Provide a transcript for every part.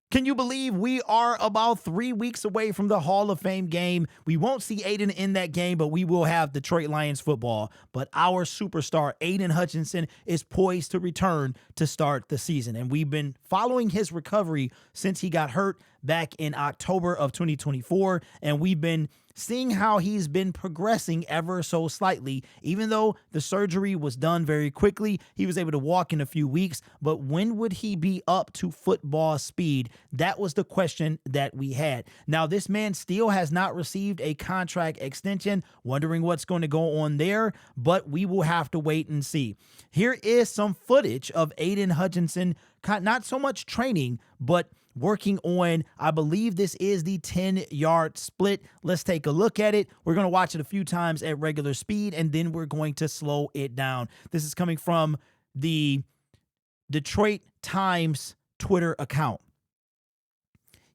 Can you believe we are about 3 weeks away from the Hall of Fame game? We won't see Aidan in that game, but we will have Detroit Lions football. But our superstar, Aidan Hutchinson, is poised to return to start the season. And we've been following his recovery since he got hurt back in October of 2024. And we've been seeing how he's been progressing ever so slightly. Even though the surgery was done very quickly, he was able to walk in a few weeks. But when would he be up to football speed? That was the question that we had. Now, this man still has not received a contract extension, wondering what's going to go on there, but we will have to wait and see. Here is some footage of Aidan Hutchinson, not so much training, but working on, I believe this is the 10-yard split. Let's take a look at it. We're going to watch it a few times at regular speed, and then we're going to slow it down. This is coming from the Detroit Times Twitter account.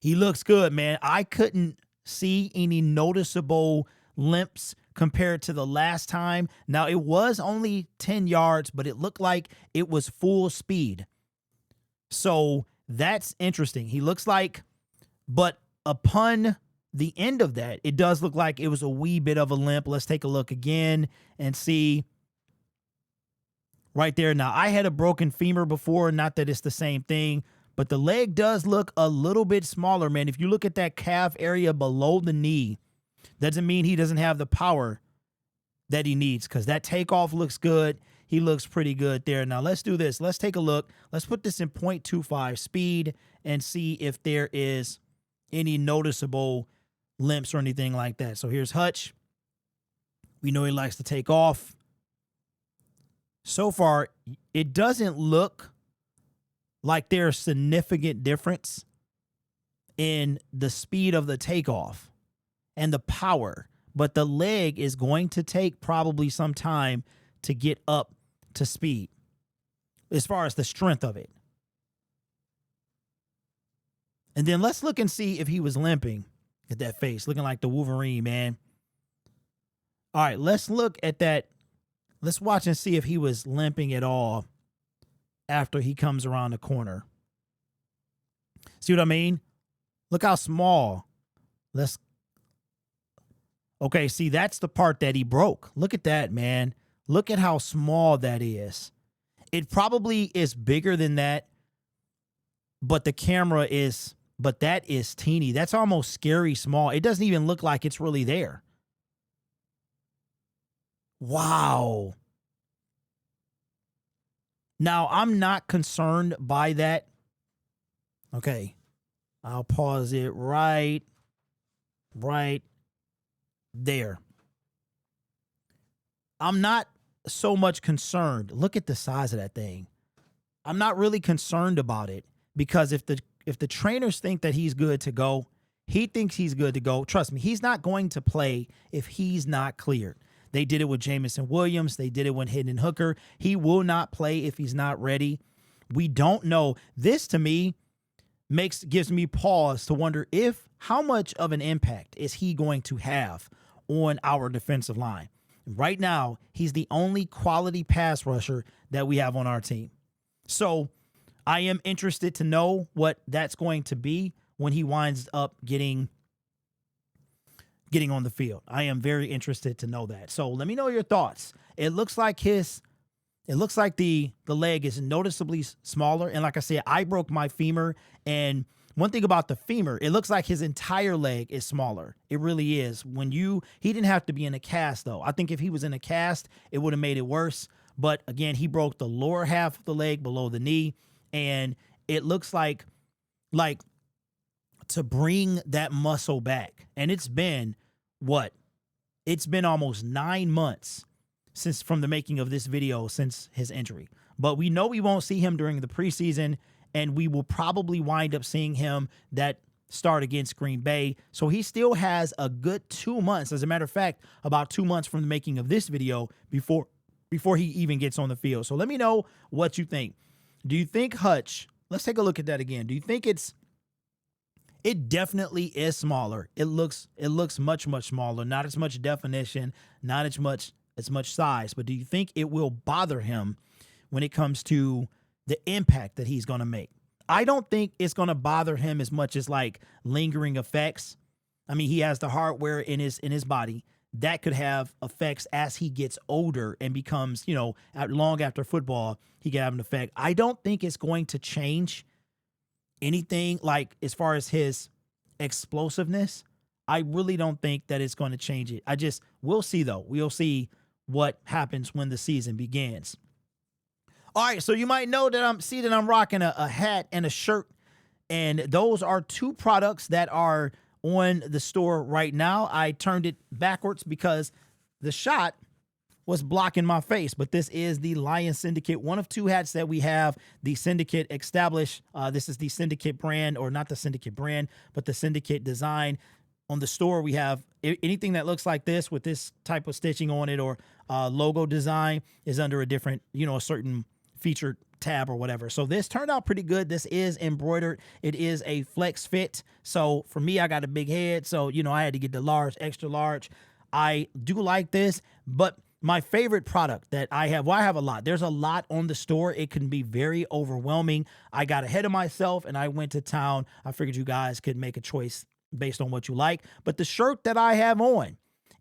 He looks good, man. I couldn't see any noticeable limps compared to the last time. Now, it was only 10 yards, but it looked like it was full speed. So that's interesting. He looks like, but upon the end of that, it does look like it was a wee bit of a limp. Let's take a look again and see right there. Now, I had a broken femur before, not that it's the same thing, but the leg does look a little bit smaller, man. If you look at that calf area below the knee, doesn't mean he doesn't have the power that he needs, because that takeoff looks good. He looks pretty good there. Now, let's do this. Let's take a look. Let's put this in 0.25 speed and see if there is any noticeable limps or anything like that. So here's Hutch. We know he likes to take off. So far, it doesn't look like there's significant difference in the speed of the takeoff and the power, but the leg is going to take probably some time to get up to speed as far as the strength of it. And then let's look and see if he was limping. At that face, looking like the Wolverine, man. All right, let's look at that. Let's watch and see if he was limping at all after he comes around the corner. See what I mean? Look how small. Okay, see, that's the part that he broke. Look at that, man. Look at how small that is. It probably is bigger than that, but the camera is, but that is teeny. That's almost scary small. It doesn't even look like it's really there. Wow. Now, I'm not concerned by that. Okay. I'll pause it right there. I'm not so much concerned. Look at the size of that thing. I'm not really concerned about it, because if the trainers think that he's good to go, he thinks he's good to go. Trust me, he's not going to play if he's not cleared. They did it with Jamison Williams. They did it with Hendon Hooker. He will not play if he's not ready. We don't know. This, to me, gives me pause to wonder how much of an impact is he going to have on our defensive line. Right now, he's the only quality pass rusher that we have on our team. So I am interested to know what that's going to be when he winds up getting on the field. I am very interested to know that. So let me know your thoughts. It looks like the leg is noticeably smaller. And like I said, I broke my femur. And one thing about the femur, it looks like his entire leg is smaller. It really is. He didn't have to be in a cast, though. I think if he was in a cast, it would have made it worse. But again, he broke the lower half of the leg below the knee. And it looks like to bring that muscle back. And it's been It's been almost 9 months from the making of this video since his injury. But we know we won't see him during the preseason, and we will probably wind up seeing him that start against Green Bay. So he still has a good 2 months. As a matter of fact, about 2 months from the making of this video before he even gets on the field. So let me know what you think. Do you think Hutch, let's take a look at that again. Do you think it definitely is smaller? It looks much, much smaller, not as much definition, not as much size, but do you think it will bother him when it comes to the impact that he's going to make? I don't think it's going to bother him as much as like lingering effects. I mean, he has the hardware in his body that could have effects as he gets older and becomes, long after football, he can have an effect. I don't think it's going to change anything like as far as his explosiveness. I really don't think that it's going to change it. We'll see though. We'll see what happens when the season begins. All right, so you might know that I'm rocking a hat and a shirt, and those are two products that are on the store right now. I turned it backwards because the shot was blocking my face, but this is the Lions Syndicate, one of two hats that we have. The Syndicate established. This is the Syndicate brand, or not the Syndicate brand, but the Syndicate design. On the store, we have anything that looks like this with this type of stitching on it or logo design is under a different, a certain featured tab or whatever. So this turned out pretty good. This is embroidered. It is a flex fit. So for me, I got a big head. So, I had to get the large, extra large. I do like this, but my favorite product that I have a lot. There's a lot on the store. It can be very overwhelming. I got ahead of myself and I went to town. I figured you guys could make a choice based on what you like. But the shirt that I have on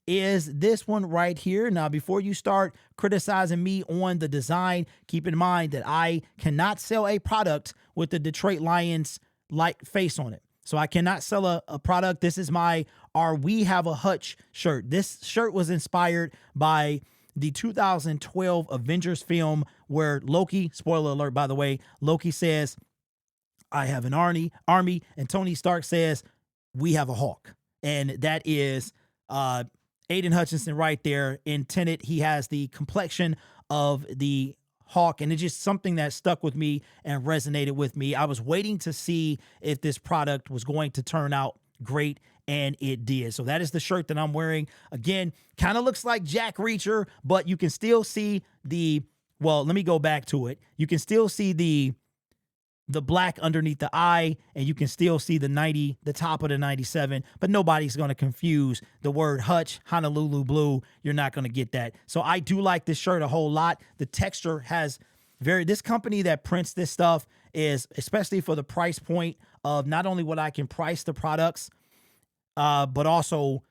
is this one right here. Now, before you start criticizing me on the design, keep in mind that I cannot sell a product with the Detroit Lions like face on it. So I cannot sell a product. This is my We Have a Hutch shirt. This shirt was inspired by the 2012 Avengers film where Loki, spoiler alert, by the way, Loki says, I have an army, and Tony Stark says, we have a hawk. And that is Aidan Hutchinson right there in Tenet. He has the complexion of the hawk, and it's just something that stuck with me and resonated with me. I was waiting to see if this product was going to turn out great, and it did. So that is the shirt that I'm wearing. Again, kind of looks like Jack Reacher, but you can still see let me go back to it. You can still see the black underneath the eye, and you can still see the top of the 97, but nobody's going to confuse the word Hutch, Honolulu blue. You're not going to get that. So I do like this shirt a whole lot. The texture has this company that prints this stuff is, especially for the price point of not only what I can price the products, but also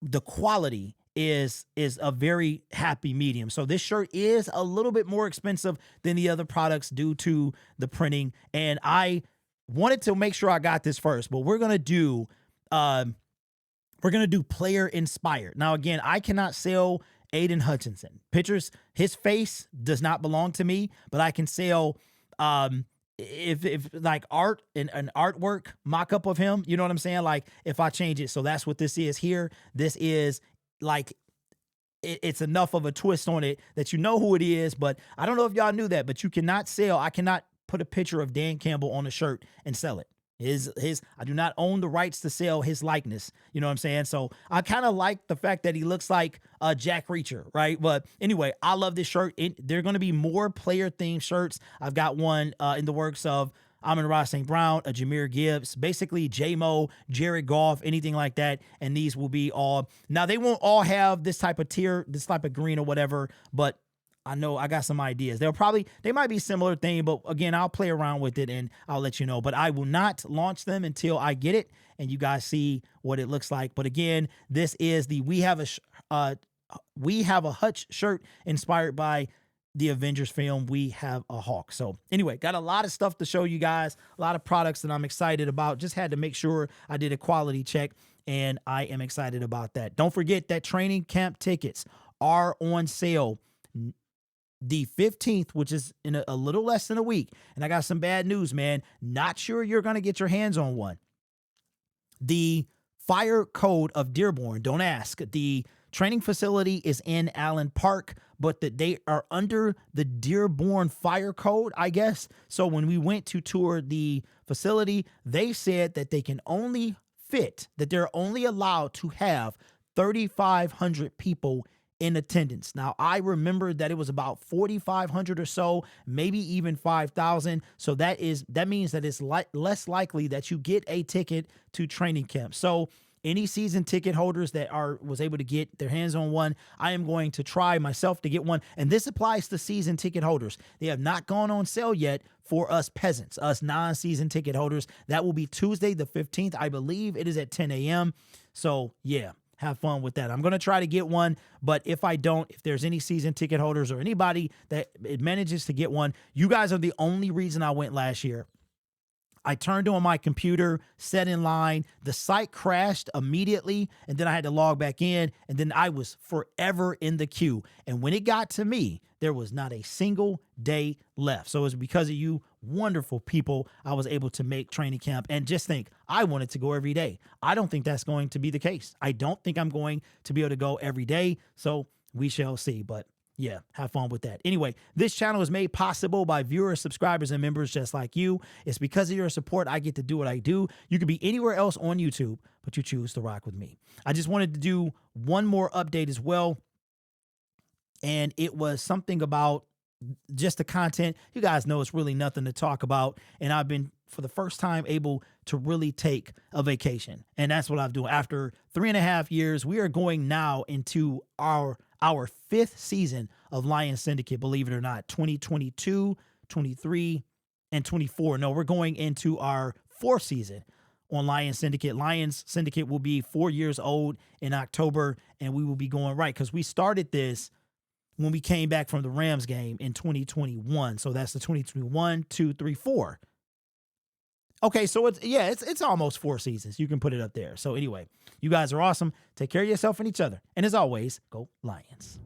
the quality is a very happy medium. So this shirt is a little bit more expensive than the other products due to the printing. And I wanted to make sure I got this first, but we're going to do player inspired. Now, again, I cannot sell Aidan Hutchinson pictures. His face does not belong to me, but I can sell, if like art and an artwork mock-up of him, you know what I'm saying? Like if I change it. So that's what this is here. This is like, it's enough of a twist on it that you know who it is, but I don't know if y'all knew that, but I cannot put a picture of Dan Campbell on a shirt and sell it. I do not own the rights to sell his likeness. You know what I'm saying? So I kind of like the fact that he looks like Jack Reacher, right? But anyway, I love this shirt. There are going to be more player themed shirts. I've got one in the works of Amon-Ra St. Brown, a Jahmyr Gibbs, basically J-Mo, Jared Goff, anything like that. And these will be all, now they won't all have this type of tier, this type of green or whatever, but I know I got some ideas. They might be similar thing, but again, I'll play around with it and I'll let you know. But I will not launch them until I get it and you guys see what it looks like. But again, this is the We Have a Hutch shirt inspired by the Avengers film, We Have a Hawk. So anyway, got a lot of stuff to show you guys, a lot of products that I'm excited about. Just had to make sure I did a quality check, and I am excited about that. Don't forget that training camp tickets are on sale the 15th, which is in a little less than a week. And I got some bad news, man. Not sure you're going to get your hands on one. The fire code of Dearborn, don't ask. The training facility is in Allen Park, but they are under the Dearborn fire code, I guess. So when we went to tour the facility, they said that they can only that they're only allowed to have 3,500 people in attendance. Now, I remember that it was about 4,500 or so, maybe even 5,000. So that means that it's less likely that you get a ticket to training camp. So any season ticket holders that was able to get their hands on one, I am going to try myself to get one. And this applies to season ticket holders. They have not gone on sale yet for us peasants, us non-season ticket holders. That will be Tuesday the 15th. I believe it is at 10 a.m. So yeah, have fun with that. I'm going to try to get one, but if I don't, if there's any season ticket holders or anybody that it manages to get one, you guys are the only reason I went last year. I turned on my computer, set in line, the site crashed immediately, and then I had to log back in, and then I was forever in the queue. And when it got to me, there was not a single day left. So it was because of you wonderful people I was able to make training camp. And just think, I wanted to go every day. I don't think that's going to be the case. I don't think I'm going to be able to go every day. So we shall see. But yeah, have fun with that. Anyway, this channel is made possible by viewers, subscribers, and members just like you. It's because of your support I get to do what I do. You could be anywhere else on YouTube, but you choose to rock with me. I just wanted to do one more update as well. And it was something about just the content. You guys know it's really nothing to talk about. And I've been, for the first time, able to really take a vacation. And that's what I'm doing. After 3.5 years, we are going now into our 5th season of Lions Syndicate, believe it or not. 2022, 23, and 24. No, we're going into our 4th season on Lions Syndicate. Lions Syndicate will be 4 years old in October, and we will be going right because we started this when we came back from the Rams game in 2021. So that's the 2021, 2, 3, 4. Okay, so it's almost 4 seasons. You can put it up there. So anyway, you guys are awesome. Take care of yourself and each other. And as always, go Lions.